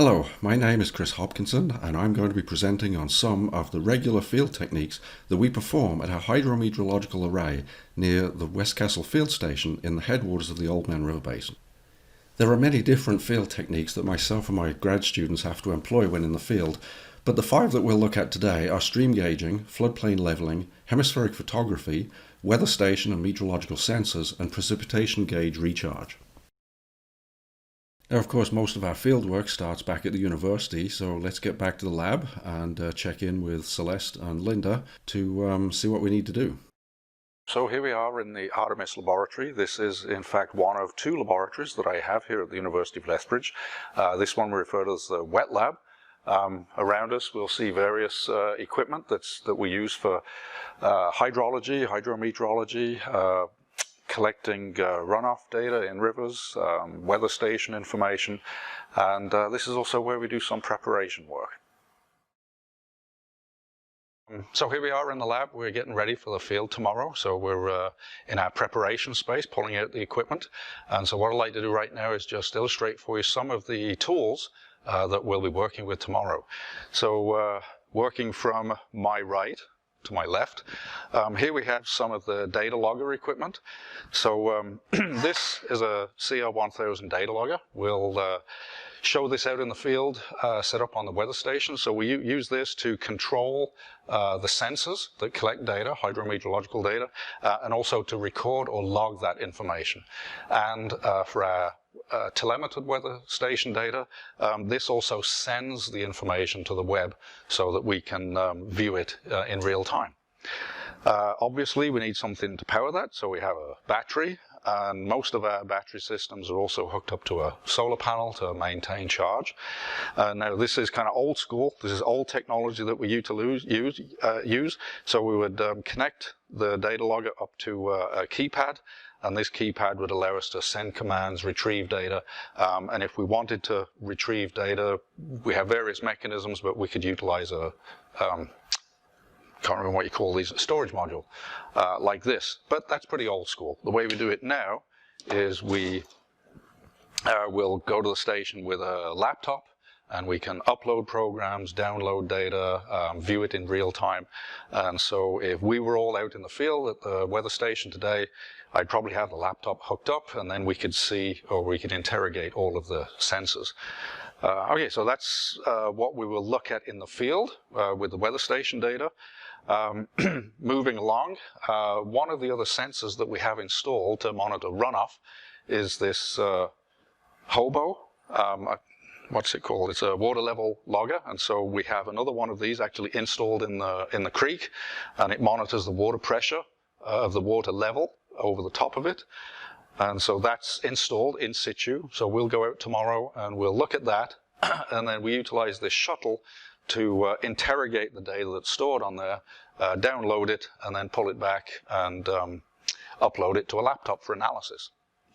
Hello, my name is Chris Hopkinson and I'm going to be presenting on some of the regular field techniques that we perform at our hydrometeorological array near the Westcastle field station in the headwaters of the Oldman River Basin. There are many different field techniques that myself and my grad students have to employ when in the field, but the 5 that we'll look at today are stream gauging, floodplain levelling, hemispheric photography, weather station and meteorological sensors, and precipitation gauge recharge. Now, of course, most of our field work starts back at the university, so let's get back to the lab and check in with Celeste and Linda to see what we need to do. So here we are in the Artemis laboratory. This is in fact one of 2 laboratories that I have here at the University of Lethbridge. This one we refer to as the wet lab. Around us we'll see various equipment that we use for hydrology, hydrometeorology, collecting runoff data in rivers, weather station information, and this is also where we do some preparation work. So here we are in the lab. We're getting ready for the field tomorrow. So we're in our preparation space, pulling out the equipment. And so what I'd like to do right now is just illustrate for you some of the tools that we'll be working with tomorrow. So working from my right to my left, here we have some of the data logger equipment. So this is a CR1000 data logger. We'll show this out in the field, set up on the weather station. So we use this to control the sensors that collect data, hydrometeorological data, and also to record or log that information. And for our telemetered weather station data, this also sends the information to the web so that we can view it in real time. Obviously we need something to power that, so we have a battery, and most of our battery systems are also hooked up to a solar panel to maintain charge. Now this is kind of old school. This is old technology that we used to use. So we would connect the data logger up to a keypad, and this keypad would allow us to send commands, retrieve data, and if we wanted to retrieve data, we have various mechanisms, but we could utilize a can't remember what you call these, a storage module like this, but that's pretty old school. The way we do it now is we will go to the station with a laptop, and we can upload programs, download data, view it in real time. And so if we were all out in the field at the weather station today, I'd probably have the laptop hooked up, and then we could see, or we could interrogate all of the sensors. Okay, so that's what we will look at in the field with the weather station data. Moving along, one of the other sensors that we have installed to monitor runoff is this hobo. What's it called? It's a water level logger, and so we have another one of these actually installed in the creek, and it monitors the water pressure of the water level over the top of it. And so that's installed in situ. So we'll go out tomorrow and we'll look at that, and then we utilize this shuttle to interrogate the data that's stored on there, download it, and then pull it back and upload it to a laptop for analysis.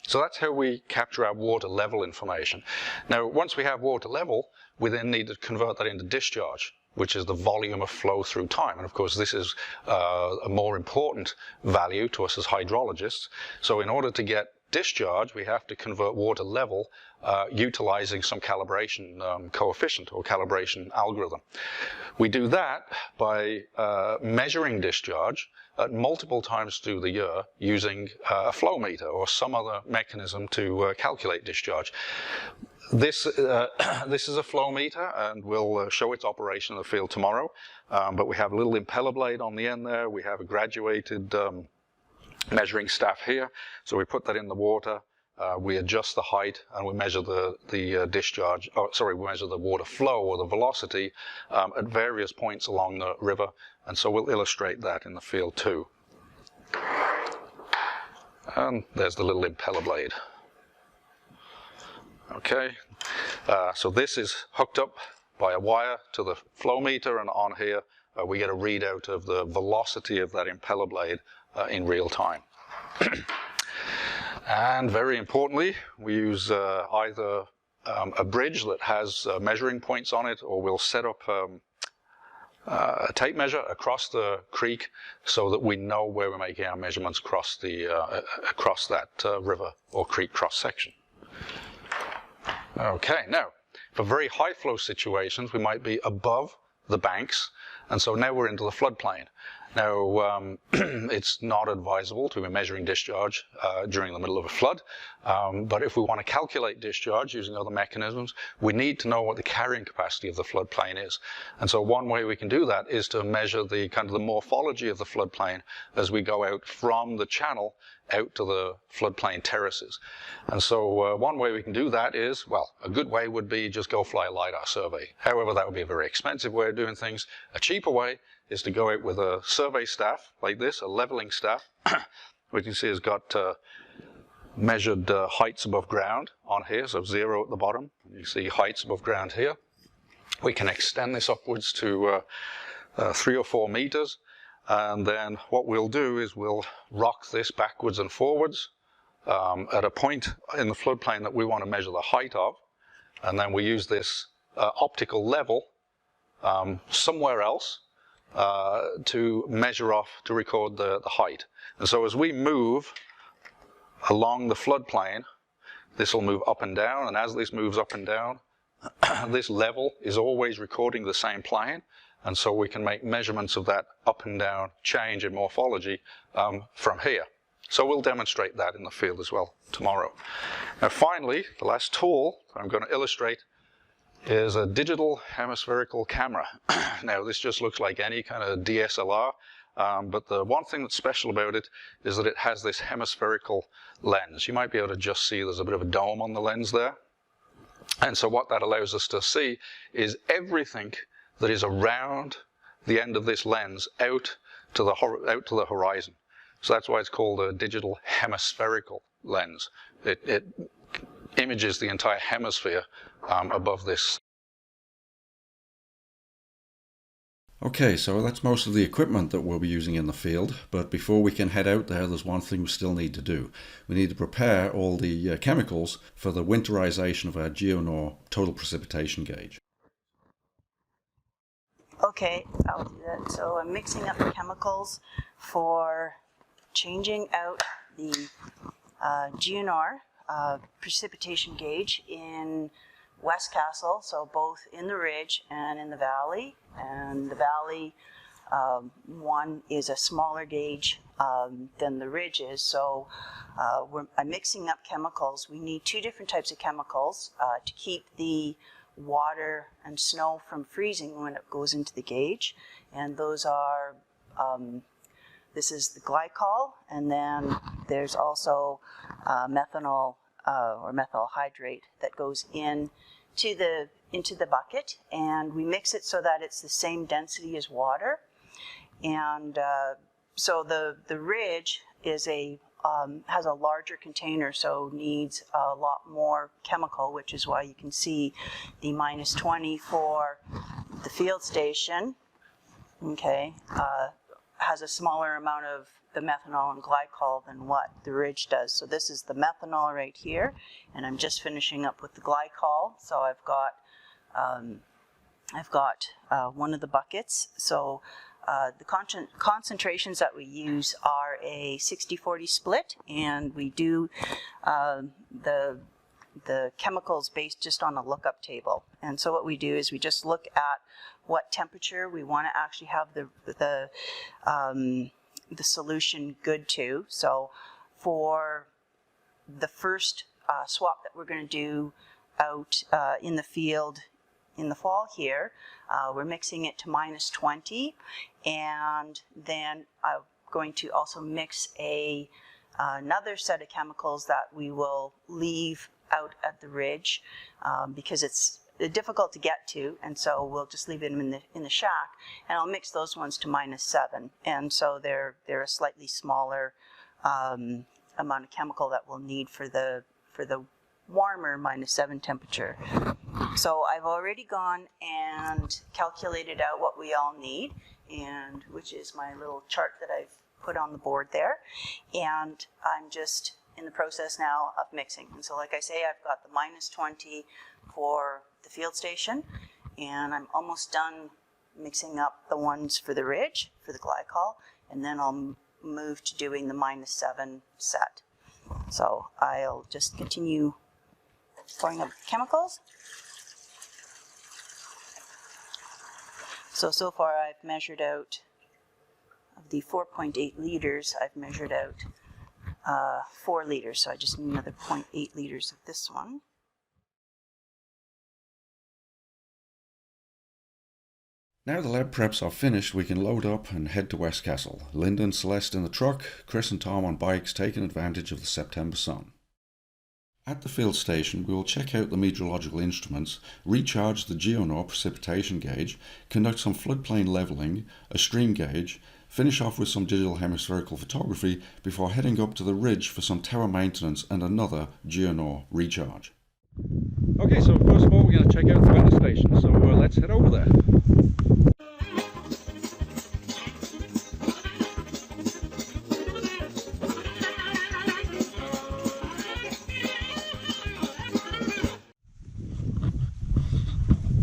So that's how we capture our water level information. Now, once we have water level, we then need to convert that into discharge, which is the volume of flow through time. And of course, this is a more important value to us as hydrologists. So in order to get discharge, we have to convert water level utilizing some calibration coefficient or calibration algorithm. We do that by measuring discharge at multiple times through the year using a flow meter or some other mechanism to calculate discharge. This is a flow meter, and we'll show its operation in the field tomorrow. But we have a little impeller blade on the end there. We have a graduated measuring staff here. So we put that in the water, we adjust the height, and we measure the discharge, we measure the water flow or the velocity at various points along the river. And so we'll illustrate that in the field too. And there's the little impeller blade. Okay, so this is hooked up by a wire to the flow meter, and on here we get a readout of the velocity of that impeller blade in real time. And very importantly, we use either a bridge that has measuring points on it, or we'll set up a tape measure across the creek so that we know where we're making our measurements across that river or creek cross section. Okay, now For very high flow situations, we might be above the banks, and so now we're into the floodplain. Now, it's not advisable to be measuring discharge during the middle of a flood, but if we want to calculate discharge using other mechanisms, we need to know what the carrying capacity of the floodplain is. And so one way we can do that is to measure the kind of the morphology of the floodplain as we go out from the channel out to the floodplain terraces. And so one way we can do that is, well, a good way would be just go fly a LiDAR survey. However, that would be a very expensive way of doing things. A cheaper way is to go out with a survey staff like this, a leveling staff, which you can see has got measured heights above ground on here, so 0 at the bottom. You see heights above ground here. We can extend this upwards to 3 or 4 meters. And then what we'll do is we'll rock this backwards and forwards at a point in the floodplain that we want to measure the height of. And then we use this optical level somewhere else to measure off, to record the height. And so as we move along the floodplain, this will move up and down. And as this moves up and down, this level is always recording the same plane. And so we can make measurements of that up and down change in morphology from here. So we'll demonstrate that in the field as well tomorrow. Now finally, the last tool I'm going to illustrate is a digital hemispherical camera. Now this just looks like any kind of DSLR, but the one thing that's special about it is that it has this hemispherical lens. You might be able to just see there's a bit of a dome on the lens there. And so what that allows us to see is everything that is around the end of this lens out to the horizon. So that's why it's called a digital hemispherical lens. It images the entire hemisphere above this. Okay, so that's most of the equipment that we'll be using in the field, but before we can head out there's one thing we still need to do. We need to prepare all the chemicals for the winterization of our Geonor total precipitation gauge. Okay, I'll do that. So I'm mixing up the chemicals for changing out the Geonor precipitation gauge in Westcastle, so both in the ridge and in the valley. And the valley one is a smaller gauge than the ridge is, so I'm mixing up chemicals. We need 2 different types of chemicals to keep the water and snow from freezing when it goes into the gauge, and those are this is the glycol, and then there's also methanol or methyl hydrate that goes into the bucket, and we mix it so that it's the same density as water. And so the ridge is has a larger container, so needs a lot more chemical, which is why you can see the -20 for the field station, okay, has a smaller amount of the methanol and glycol than what the ridge does. So this is the methanol right here, and I'm just finishing up with the glycol. So I've got one of the buckets. So the concentrations that we use are a 60-40 split, and we do the chemicals based just on a lookup table. And so what we do is we just look at what temperature we want to actually have the solution good to. So for the first swap that we're going to do out in the field in the fall here, we're mixing it to -20, and then I'm going to also mix another set of chemicals that we will leave out at the ridge because it's difficult to get to, and so we'll just leave them in the shack, and I'll mix those ones to -7, and so they're a slightly smaller amount of chemical that we'll need for the warmer -7 temperature. So I've already gone and calculated out what we all need, and which is my little chart that I've put on the board there, and I'm just in the process now of mixing. And so like I say, I've got the -20 for the field station, and I'm almost done mixing up the ones for the ridge, for the glycol, and then I'll move to doing the -7 set. So I'll just continue pouring up chemicals. So far I've measured out, of the 4.8 liters, I've measured out 4 liters, so I just need another 0.8 liters of this one. Now the lab preps are finished, we can load up and head to Westcastle. Linda and Celeste in the truck, Chris and Tom on bikes taking advantage of the September sun. At the field station we will check out the meteorological instruments, recharge the Geonor precipitation gauge, conduct some floodplain levelling, a stream gauge, finish off with some digital hemispherical photography before heading up to the ridge for some tower maintenance and another Geonor recharge. Okay, so first of all we're going to check out the weather station, so let's head over there.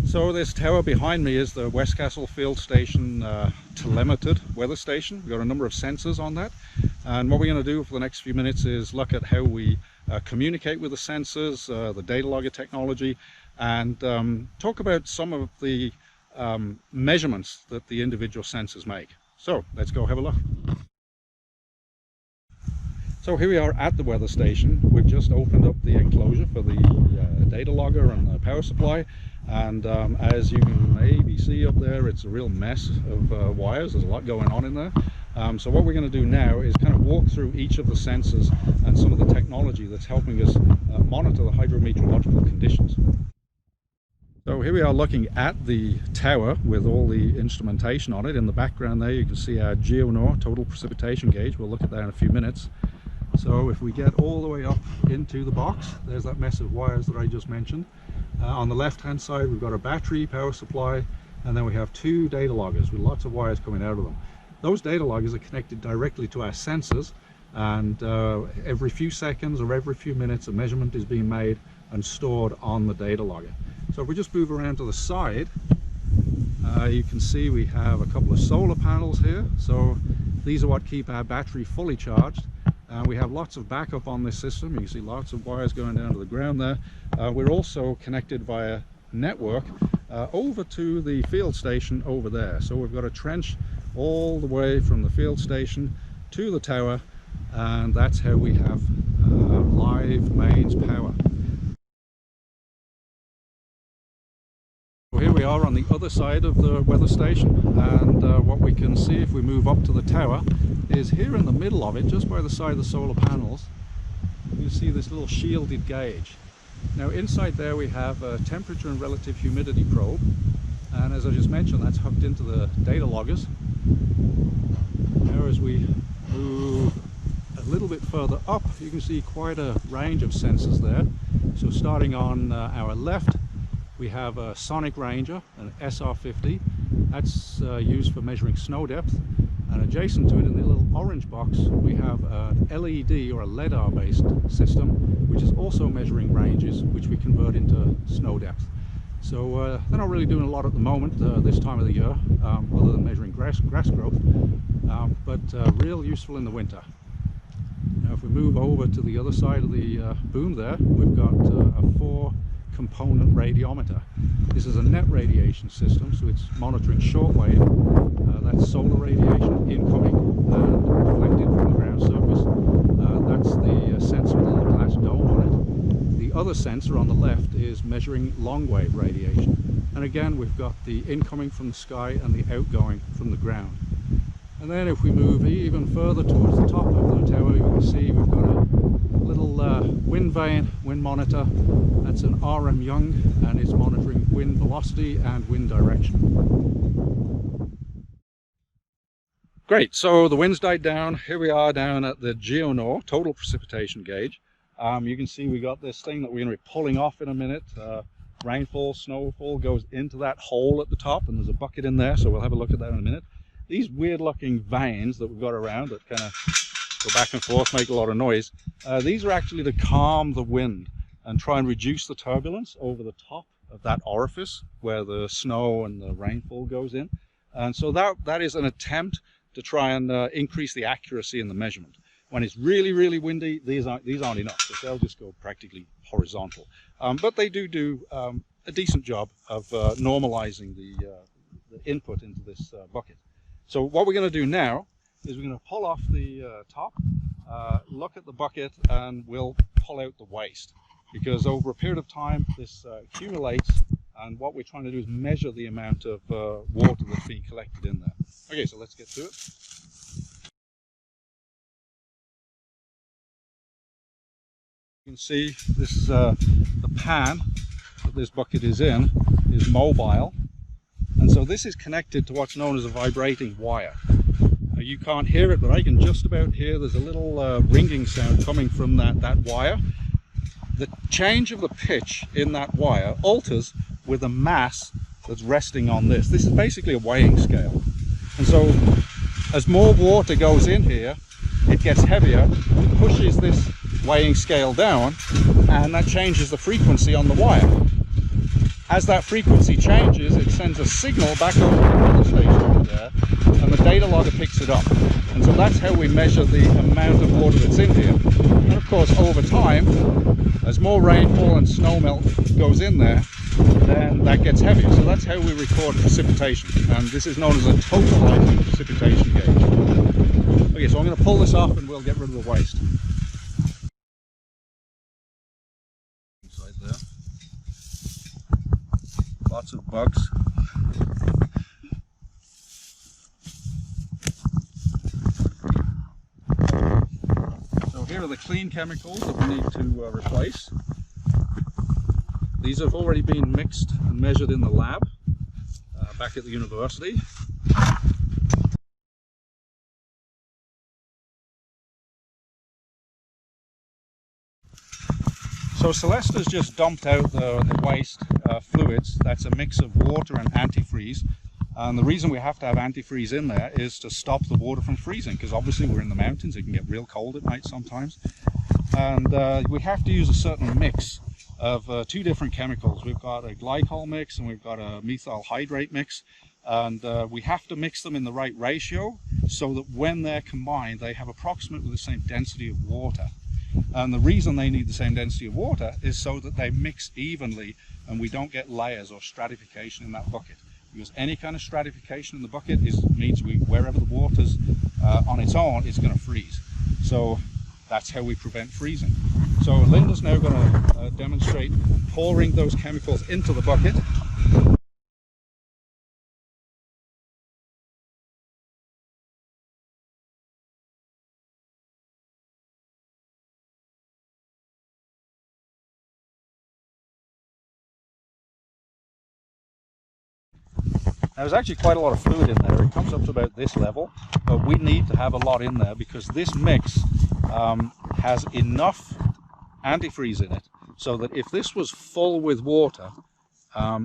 So this tower behind me is the Westcastle field station telemetered weather station. We've got a number of sensors on that, and what we're going to do for the next few minutes is look at how we communicate with the sensors, the data logger technology, and talk about some of the measurements that the individual sensors make. So let's go have a look. So here we are at the weather station. We've just opened up the enclosure for the data logger and the power supply, and as you can maybe see up there, it's a real mess of wires. There's a lot going on in there. So what we're going to do now is kind of walk through each of the sensors and some of the technology that's helping us monitor the hydrometeorological conditions. So here we are looking at the tower with all the instrumentation on it. In the background there you can see our Geonor total precipitation gauge. We'll look at that in a few minutes. So if we get all the way up into the box, there's that mess of wires that I just mentioned. On the left hand side we've got a battery, power supply, and then we have 2 data loggers with lots of wires coming out of them. Those data loggers are connected directly to our sensors, and every few seconds or every few minutes a measurement is being made and stored on the data logger. So if we just move around to the side, you can see we have a couple of solar panels here. So these are what keep our battery fully charged. We have lots of backup on this system. You can see lots of wires going down to the ground there. We're also connected via network over to the field station over there. So we've got a trench all the way from the field station to the tower, and that's how we have live mains power. Here we are on the other side of the weather station, and what we can see if we move up to the tower is here in the middle of it, just by the side of the solar panels, you see this little shielded gauge. Now inside there we have a temperature and relative humidity probe, and as I just mentioned, that's hooked into the data loggers. Now as we move a little bit further up, you can see quite a range of sensors there. So starting on our left, we have a sonic ranger, an SR50. That's used for measuring snow depth, and adjacent to it in the little orange box we have an LED or a LiDAR based system which is also measuring ranges which we convert into snow depth. So they're not really doing a lot at the moment this time of the year, other than measuring grass growth, but real useful in the winter. Now if we move over to the other side of the boom there, we've got a 4-component radiometer. This is a net radiation system, so it's monitoring shortwave. That's solar radiation incoming and reflected from the ground surface. That's the sensor with a little glass dome on it. The other sensor on the left is measuring long wave radiation. And again, we've got the incoming from the sky and the outgoing from the ground. And then if we move even further towards the top of the tower, you can see we've got a little wind vane, wind monitor. That's an RM Young, and it's monitoring wind velocity and wind direction. Great, so the wind's died down. Here we are down at the Geonor total precipitation gauge. You can see we got this thing that we're going to be pulling off in a minute. Rainfall, snowfall goes into that hole at the top, and there's a bucket in there, so we'll have a look at that in a minute. These weird looking vanes that we've got around that kind of go back and forth, make a lot of noise, these are actually to calm the wind and try and reduce the turbulence over the top of that orifice where the snow and the rainfall goes in. And so that is an attempt to try and increase the accuracy in the measurement. When it's really, really windy, these aren't enough, so they'll just go practically horizontal. But they do a decent job of normalizing input into this bucket. So what we're going to do now is we're going to pull off the top, look at the bucket, and we'll pull out the waste, because over a period of time this accumulates, and what we're trying to do is measure the amount of water that's being collected in there. Okay, so let's get to it. You can see this is the pan that this bucket is in is mobile, and so this is connected to what's known as a vibrating wire. Now, you can't hear it, but I can just about hear there's a little ringing sound coming from that wire. The change of the pitch in that wire alters with the mass that's resting on this. This is basically a weighing scale, and so as more water goes in here, it gets heavier, it pushes this weighing scale down, and that changes the frequency on the wire. As that frequency changes, it sends a signal back over to the weather station over there, and the data logger picks it up. And so that's how we measure the amount of water that's in here. And of course, over time, as more rainfall and snow melt goes in there, then that gets heavier. So that's how we record precipitation, and this is known as a totalizing precipitation gauge. Okay, so I'm going to pull this off and we'll get rid of the waste. Inside there. Lots of bugs. So here are the clean chemicals that we need to replace. These have already been mixed and measured in the lab back at the university. So Celeste has just dumped out the waste fluids. That's a mix of water and antifreeze. And the reason we have to have antifreeze in there is to stop the water from freezing, because obviously we're in the mountains, it can get real cold at night sometimes. And we have to use a certain mix of two different chemicals. We've got a glycol mix and we've got a methyl hydrate mix. And we have to mix them in the right ratio so that when they're combined, they have approximately the same density of water. And the reason they need the same density of water is so that they mix evenly and we don't get layers or stratification in that bucket. Because any kind of stratification in the bucket means wherever the water's on its own, it's going to freeze. So that's how we prevent freezing. So Linda's now going to demonstrate pouring those chemicals into the bucket. Now, there's actually quite a lot of fluid in there. It comes up to about this level, but we need to have a lot in there because this mix has enough antifreeze in it so that if this was full with water,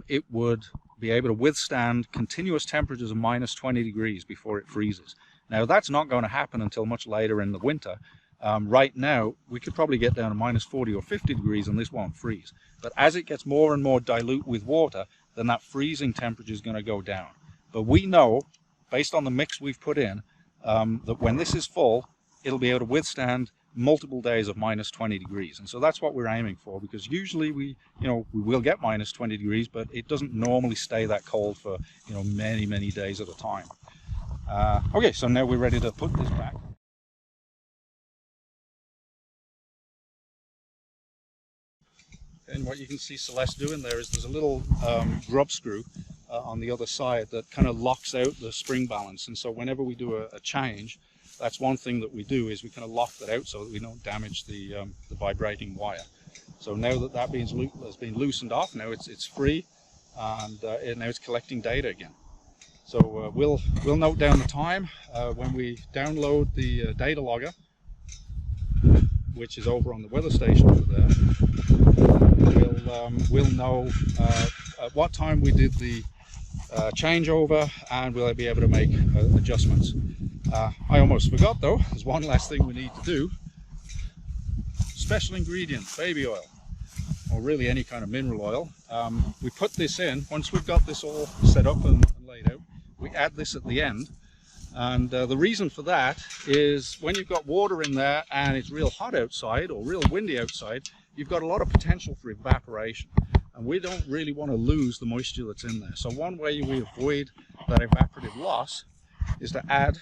it would be able to withstand continuous temperatures of minus 20 degrees before it freezes. Now, that's not going to happen until much later in the winter. Right now, we could probably get down to minus 40 or 50 degrees and this won't freeze. But as it gets more and more dilute with water, then that freezing temperature is going to go down. But we know, based on the mix we've put in, that when this is full, it'll be able to withstand multiple days of minus 20 degrees. And so that's what we're aiming for, because usually we will get minus 20 degrees, but it doesn't normally stay that cold for, many, many days at a time. Okay, so now we're ready to put this back. And what you can see Celeste doing there is there's a little grub screw on the other side that kind of locks out the spring balance. And so whenever we do a change, that's one thing that we do, is we kind of lock that out so that we don't damage the vibrating wire. So now that has been loosened off, now it's free, and now it's collecting data again. So we'll note down the time when we download the data logger, which is over on the weather station over there. We'll know at what time we did the changeover, and we'll be able to make adjustments. I almost forgot though, there's one last thing we need to do. Special ingredient, baby oil, or really any kind of mineral oil. We put this in, once we've got this all set up and laid out, we add this at the end. And the reason for that is when you've got water in there and it's real hot outside or real windy outside, you've got a lot of potential for evaporation. and we don't really want to lose the moisture that's in there. So one way we avoid that evaporative loss is to add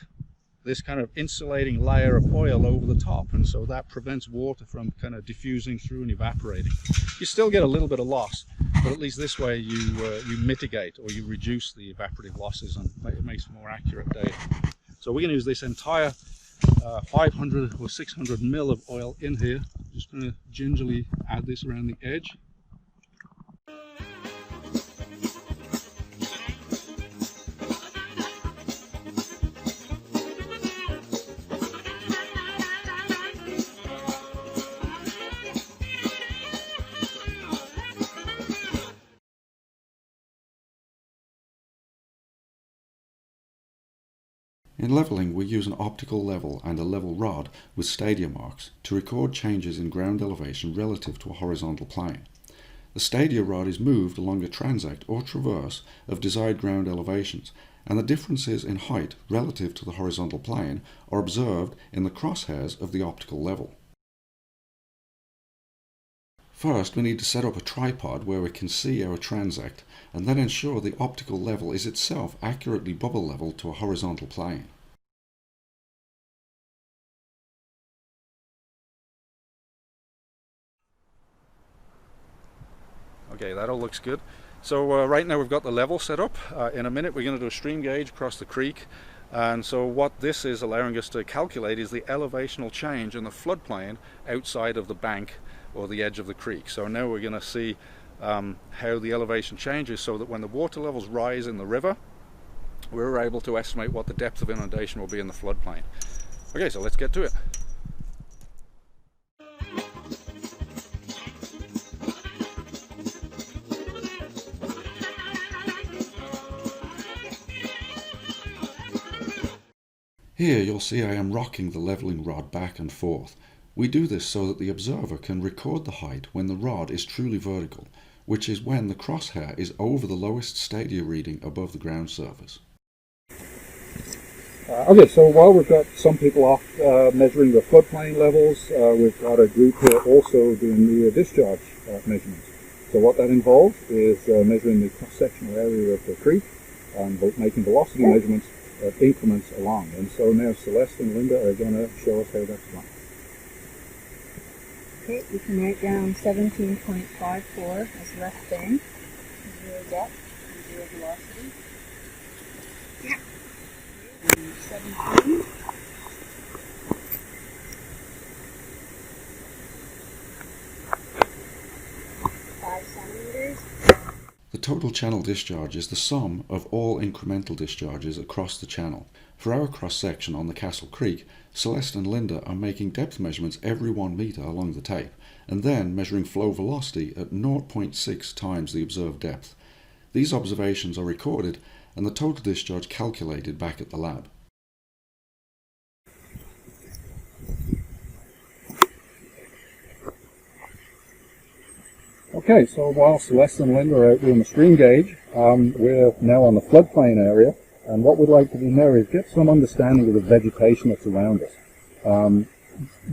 this kind of insulating layer of oil over the top, and so that prevents water from kind of diffusing through and evaporating. You still get a little bit of loss, but at least this way you mitigate or you reduce the evaporative losses, and it makes for more accurate data. So we're going to use this entire 500 or 600 mil of oil in here. Just going to gingerly add this around the edge. In levelling, we use an optical level and a level rod with stadia marks to record changes in ground elevation relative to a horizontal plane. The stadia rod is moved along a transect or traverse of desired ground elevations, and the differences in height relative to the horizontal plane are observed in the crosshairs of the optical level. First, we need to set up a tripod where we can see our transect, and then ensure the optical level is itself accurately bubble level to a horizontal plane. Okay, that all looks good. So right now we've got the level set up. In a minute we're going to do a stream gauge across the creek, and so what this is allowing us to calculate is the elevational change in the floodplain outside of the bank or the edge of the creek. So now we're going to see how the elevation changes, so that when the water levels rise in the river, we're able to estimate what the depth of inundation will be in the floodplain. Okay, so let's get to it. Here you'll see I am rocking the levelling rod back and forth. We do this so that the observer can record the height when the rod is truly vertical, which is when the crosshair is over the lowest stadia reading above the ground surface. Okay, so while we've got some people off measuring the floodplain levels, we've got a group here also doing the discharge measurements. So what that involves is measuring the cross-sectional area of the creek and making velocity measurements at increments along. And so now Celeste and Linda are going to show us how that's done. Okay, you can write down 17.54 as left bank, 0 depth, 0 velocity. Yeah. And 17. The total channel discharge is the sum of all incremental discharges across the channel. For our cross-section on the Castle Creek, Celeste and Linda are making depth measurements every 1 metre along the tape, and then measuring flow velocity at 0.6 times the observed depth. These observations are recorded and the total discharge calculated back at the lab. Okay, so while Celeste and Linda are out doing the stream gauge, we're now on the floodplain area, and what we'd like to do now is get some understanding of the vegetation that's around us.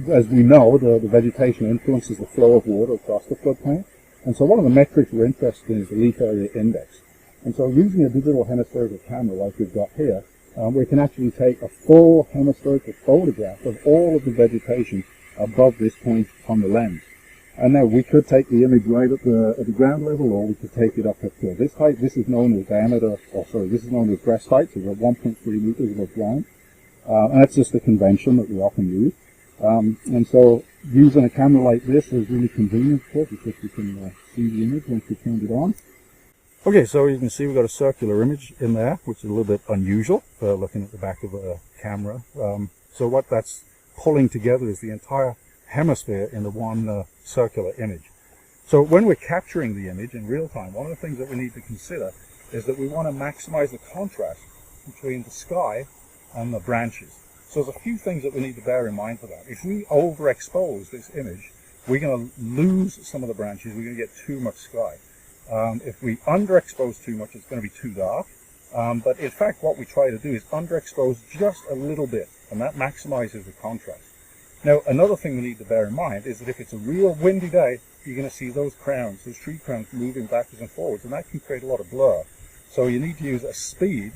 As we know, the vegetation influences the flow of water across the floodplain, and so one of the metrics we're interested in is the leaf area index. And so using a digital hemispherical camera like we've got here, we can actually take a full hemispherical photograph of all of the vegetation above this point on the lens. And now we could take the image right at the ground level, or we could take it up to this height. This is known as this is known as breast height, so we're 1.3 meters above ground. And that's just a convention that we often use. And so using a camera like this is really convenient, of course, because we can see the image once we turned it on. Okay, so you can see we've got a circular image in there, which is a little bit unusual for looking at the back of a camera. So what that's pulling together is the entire hemisphere in the one circular image. So when we're capturing the image in real time, one of the things that we need to consider is that we want to maximize the contrast between the sky and the branches. So there's a few things that we need to bear in mind for that. If we overexpose this image, we're going to lose some of the branches, we're going to get too much sky. If we underexpose too much, it's going to be too dark. But in fact, what we try to do is underexpose just a little bit, and that maximizes the contrast. Now, another thing we need to bear in mind is that if it's a real windy day, you're going to see those crowns, those tree crowns moving backwards and forwards, and that can create a lot of blur. So you need to use a speed,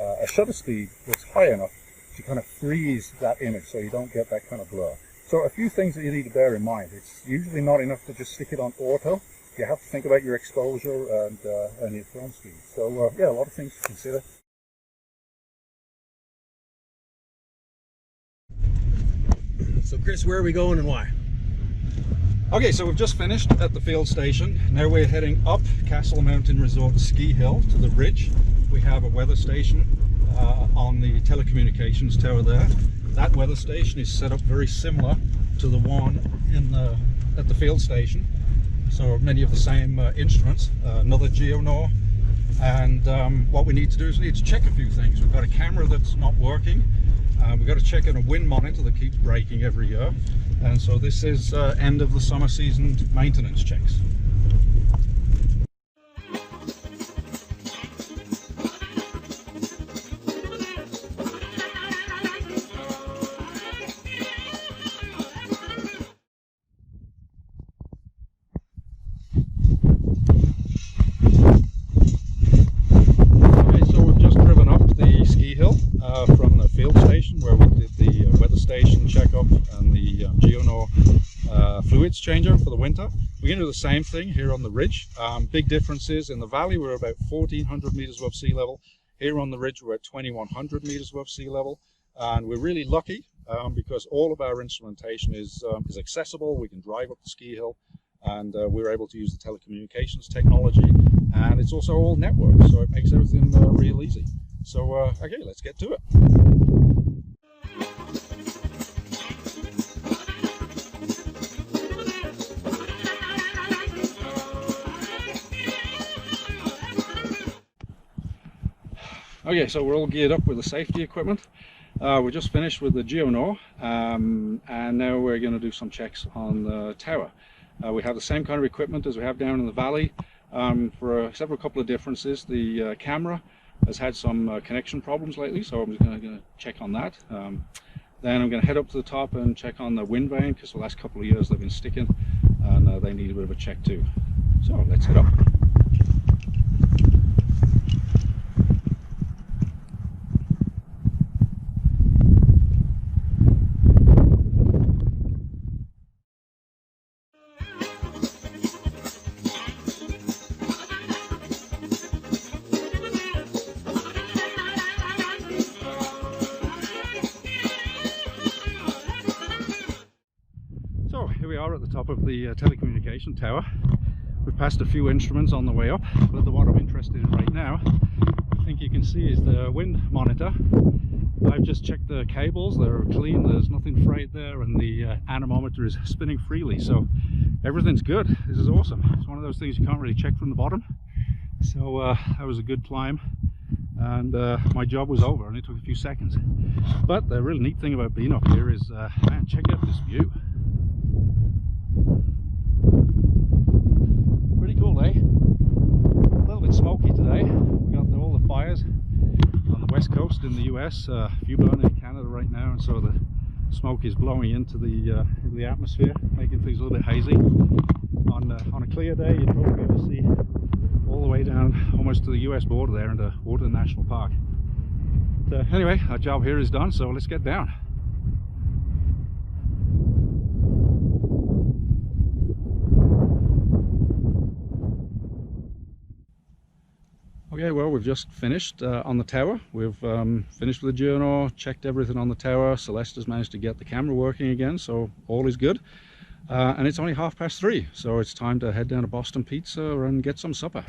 a shutter speed that's high enough to kind of freeze that image so you don't get that kind of blur. So a few things that you need to bear in mind. It's usually not enough to just stick it on auto. You have to think about your exposure and your film speed. So yeah, a lot of things to consider. So Chris, where are we going and why? Okay, so we've just finished at the field station. Now we're heading up Castle Mountain Resort ski hill to the ridge. We have a weather station on the telecommunications tower there. That weather station is set up very similar to the one at the field station. So many of the same instruments, another Geonor. And what we need to do is we need to check a few things. We've got a camera that's not working. We've got to check on a wind monitor that keeps breaking every year. And so this is end of the summer season maintenance checks. From the field station where we did the weather station checkup and the Geonor fluids changer for the winter. We're going to do the same thing here on the ridge. Big differences in the valley. We're about 1,400 meters above sea level. Here on the ridge we're at 2,100 meters above sea level, and we're really lucky because all of our instrumentation is accessible. We can drive up the ski hill, and we're able to use the telecommunications technology, and it's also all networked, so it makes everything real easy. So, okay, let's get to it. Okay, so we're all geared up with the safety equipment. We're just finished with the Geonor, and now we're going to do some checks on the tower. We have the same kind of equipment as we have down in the valley. For several couple of differences, the camera has had some connection problems lately, so I'm going to check on that. Then I'm going to head up to the top and check on the wind vane, because the last couple of years they've been sticking, and they need a bit of a check too. So let's head up. So here we are at the top of the telecommunication tower. We've passed a few instruments on the way up, but what I'm interested in right now, I think you can see, is the wind monitor. I've just checked the cables, they're clean, there's nothing frayed there, and the anemometer is spinning freely, so everything's good. This is awesome. It's one of those things you can't really check from the bottom. So that was a good climb, and my job was over, and it took a few seconds. But the really neat thing about being up here is, man, check out this view. Pretty cool, eh? A little bit smoky today. We got all the fires on the west coast in the US, a few burning in Canada right now, and so the smoke is blowing into the atmosphere, making things a little bit hazy. On a clear day, you'd probably be able to see all the way down almost to the US border there into Woodland National Park. But anyway, our job here is done, so let's get down. Okay, well, we've just finished on the tower. We've finished with the Geonor, checked everything on the tower. Celeste has managed to get the camera working again, so all is good. And it's only 3:30, so it's time to head down to Boston Pizza and get some supper.